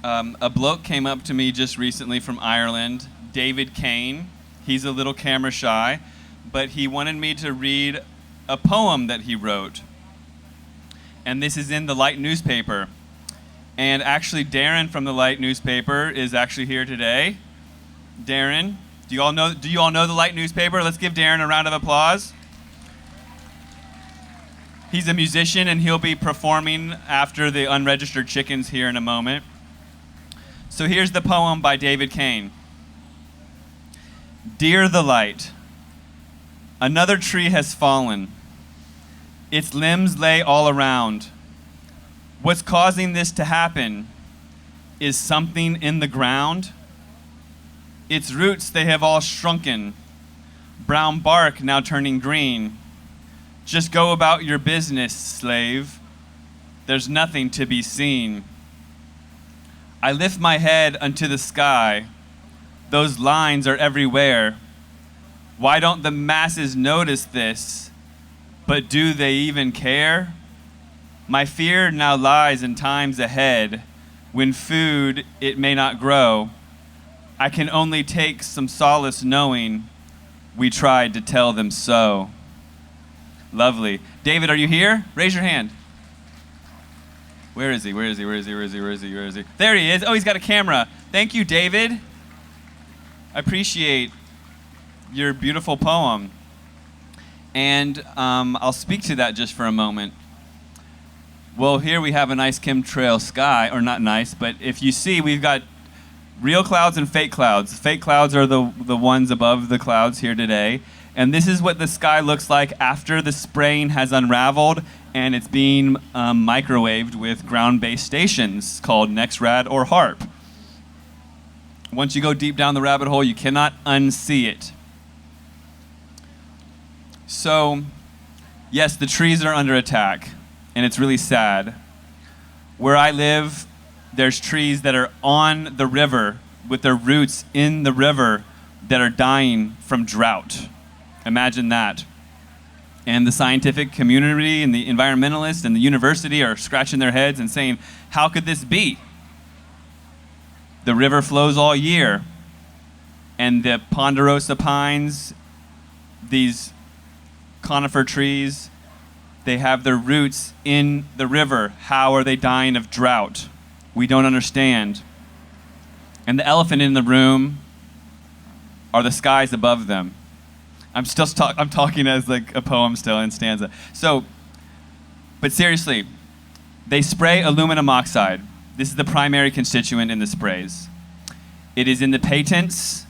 A bloke came up to me just recently from Ireland, David Kane. He's a little camera shy, but he wanted me to read a poem that he wrote. And this is in the Light newspaper. And actually, Darren from the Light newspaper is actually here today. Darren, do you all know the Light newspaper? Let's give Darren a round of applause. He's a musician, and he'll be performing after the Unregistered Chickens here in a moment. So here's the poem by David Kane. Dear the Light, another tree has fallen. Its limbs lay all around. What's causing this to happen? Is something in the ground? Its roots, they have all shrunken. Brown bark now turning green. Just go about your business, slave. There's nothing to be seen. I lift my head unto the sky. Those lines are everywhere. Why don't the masses notice this? But do they even care? My fear now lies in times ahead, when food it may not grow. I can only take some solace knowing we tried to tell them so. Lovely. David, are you here? Raise your hand. Where is he? Where is he? Where is he? Where is he? Where is he? Where is he? There he is. Oh, he's got a camera. Thank you, David. I appreciate your beautiful poem. And I'll speak to that just for a moment. Well, here we have a nice chemtrail sky, or not nice, but if you see, we've got real clouds and fake clouds. Fake clouds are the ones above the clouds here today. And this is what the sky looks like after the spraying has unraveled and it's being microwaved with ground-based stations called NextRad or HARP. Once you go deep down the rabbit hole, you cannot unsee it. So, yes, the trees are under attack, and it's really sad. Where I live, there's trees that are on the river with their roots in the river that are dying from drought. Imagine that. And the scientific community and the environmentalists and the university are scratching their heads and saying, how could this be? The river flows all year, and the ponderosa pines, these conifer trees, they have their roots in the river. How are they dying of drought? We don't understand. And the elephant in the room are the skies above them. I'm talking as like a poem still in stanza. So, but seriously, they spray aluminum oxide. This is the primary constituent in the sprays. It is in the patents.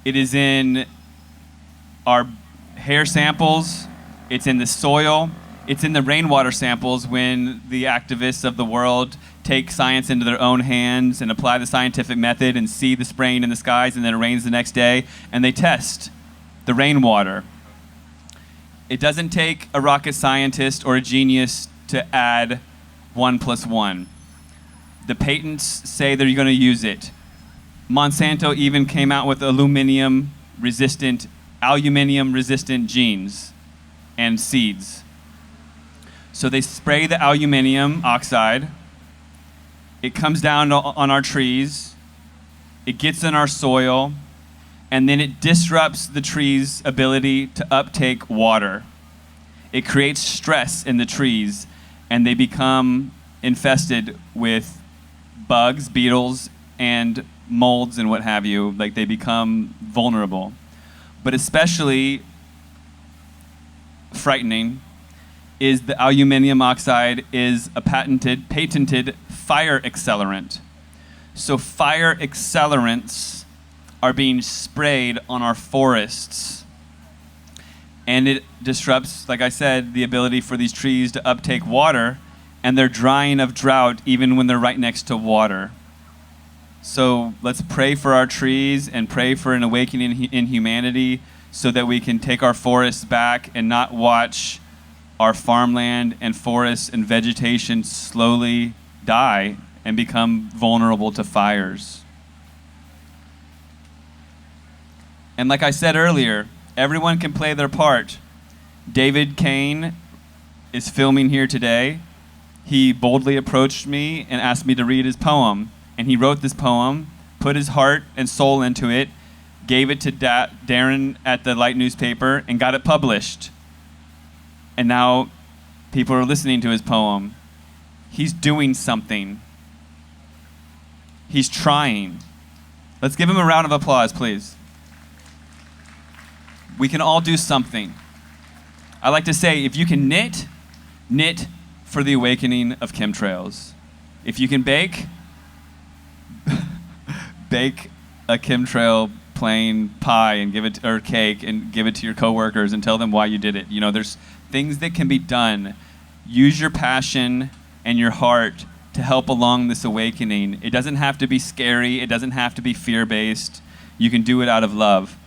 It is in our hair samples. It's in the soil. It's in the rainwater samples when the activists of the world take science into their own hands and apply the scientific method and see the spraying in the skies, and then it rains the next day, and they test the rainwater. It doesn't take a rocket scientist or a genius to add 1 + 1. The patents say they're going to use it. Monsanto even came out with aluminum resistant genes and seeds. So they spray the aluminum oxide. It comes down on our trees. It gets in our soil. And then it disrupts the tree's ability to uptake water. It creates stress in the trees, and they become infested with bugs, beetles, and molds and what have you. Like, they become vulnerable. But especially frightening is the aluminum oxide is a patented fire accelerant. So fire accelerants are being sprayed on our forests. And it disrupts, like I said, the ability for these trees to uptake water, and they're dying of drought even when they're right next to water. So let's pray for our trees and pray for an awakening in humanity so that we can take our forests back and not watch our farmland and forests and vegetation slowly die and become vulnerable to fires. And like I said earlier, everyone can play their part. David Kane is filming here today. He boldly approached me and asked me to read his poem. And he wrote this poem, put his heart and soul into it, gave it to Darren at the Light newspaper, and got it published. And now people are listening to his poem. He's doing something. He's trying. Let's give him a round of applause, please. We can all do something. I like to say, if you can knit, knit for the awakening of chemtrails. If you can bake, bake a chemtrail plain pie and give it, or cake, and give it to your coworkers and tell them why you did it. You know, there's things that can be done. Use your passion and your heart to help along this awakening. It doesn't have to be scary. It doesn't have to be fear-based. You can do it out of love.